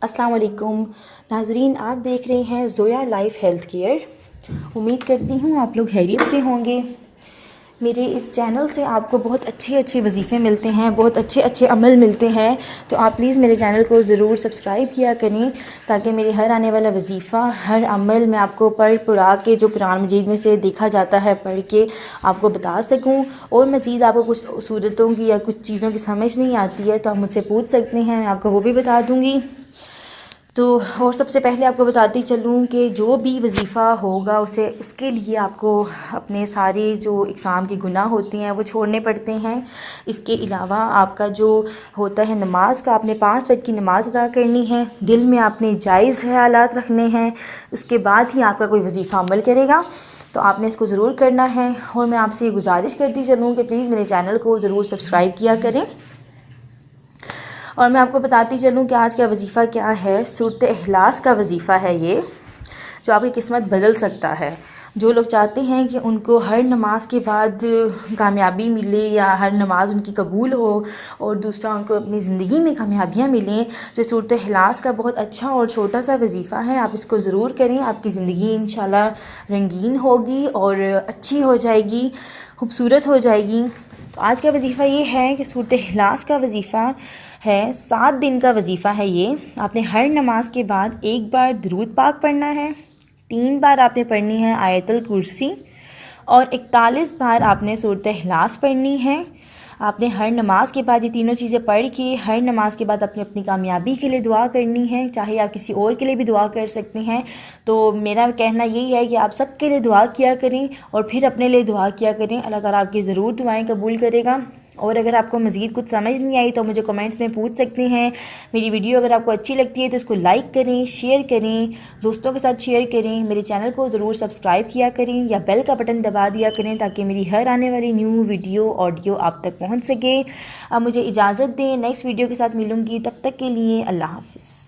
अस्सलाम वालेकुम नाजरीन, आप देख रहे हैं ज़ोया लाइफ हेल्थ केयर। उम्मीद करती हूँ आप लोग खैरियत से होंगे। मेरे इस चैनल से आपको बहुत अच्छे वजीफ़े मिलते हैं, बहुत अच्छे अमल मिलते हैं। तो आप प्लीज़ मेरे चैनल को ज़रूर सब्सक्राइब किया करें ताकि मेरे हर आने वाला वजीफ़ा, हर अमल मैं आपको पढ़ पुरा के जो कुरान मजीद में से देखा जाता है पढ़ के आपको बता सकूं। और मज़ीद आपको कुछ सूरतों की या कुछ चीज़ों की समझ नहीं आती है तो आप मुझसे पूछ सकते हैं, मैं आपको वो भी बता दूँगी। तो और सबसे पहले आपको बताती चलूँ कि जो भी वजीफ़ा होगा उसके लिए आपको अपने सारे जो एग्ज़ाम के गुनाह होते हैं वो छोड़ने पड़ते हैं। इसके अलावा आपका जो होता है नमाज का, आपने 5 वक्त की नमाज़ अदा करनी है। दिल में आपने जायज़ ख़यालात रखने हैं, उसके बाद ही आपका कोई वजीफ़ा अमल करेगा। तो आपने इसको ज़रूर करना है। और मैं आपसे ये गुजारिश करती चलूँ कि प्लीज़ मेरे चैनल को ज़रूर सब्सक्राइब किया करें। और मैं आपको बताती चलूँ कि आज का वजीफ़ा क्या है। सूरत इखलास का वजीफ़ा है ये, जो आपकी किस्मत बदल सकता है। जो लोग चाहते हैं कि उनको हर नमाज के बाद कामयाबी मिले या हर नमाज उनकी कबूल हो और दूसरा उनको अपनी ज़िंदगी में कामयाबियाँ मिलें, तो सूरत इखलास का बहुत अच्छा और छोटा सा वजीफ़ा है। आप इसको ज़रूर करें, आपकी ज़िंदगी इंशाल्लाह रंगीन होगी और अच्छी हो जाएगी, खूबसूरत हो जाएगी। तो आज का वजीफ़ा ये है कि सूरत इखलास का वजीफ़ा है, 7 दिन का वजीफ़ा है ये। आपने हर नमाज के बाद एक बार दरूद पाक पढ़ना है, 3 बार आपने पढ़नी है आयतुल कुर्सी और 41 बार आपने सूरत इखलास पढ़नी है। आपने हर नमाज के बाद ये तीनों चीज़ें पढ़ के हर नमाज के बाद अपनी अपनी कामयाबी के लिए दुआ करनी है। चाहे आप किसी और के लिए भी दुआ कर सकते हैं। तो मेरा कहना यही है कि आप सबके लिए दुआ किया करें और फिर अपने लिए दुआ किया करें। अल्लाह ताला आपकी ज़रूर दुआएं कबूल करेगा। और अगर आपको मज़ीद कुछ समझ नहीं आई तो मुझे कमेंट्स में पूछ सकते हैं। मेरी वीडियो अगर आपको अच्छी लगती है तो इसको लाइक करें, शेयर करें, दोस्तों के साथ शेयर करें। मेरे चैनल को ज़रूर सब्सक्राइब किया करें या बेल का बटन दबा दिया करें ताकि मेरी हर आने वाली न्यू वीडियो ऑडियो आप तक पहुंच सके। अब मुझे इजाज़त दें, नेक्स्ट वीडियो के साथ मिलूँगी। तब तक के लिए अल्लाह हाफ़िज़।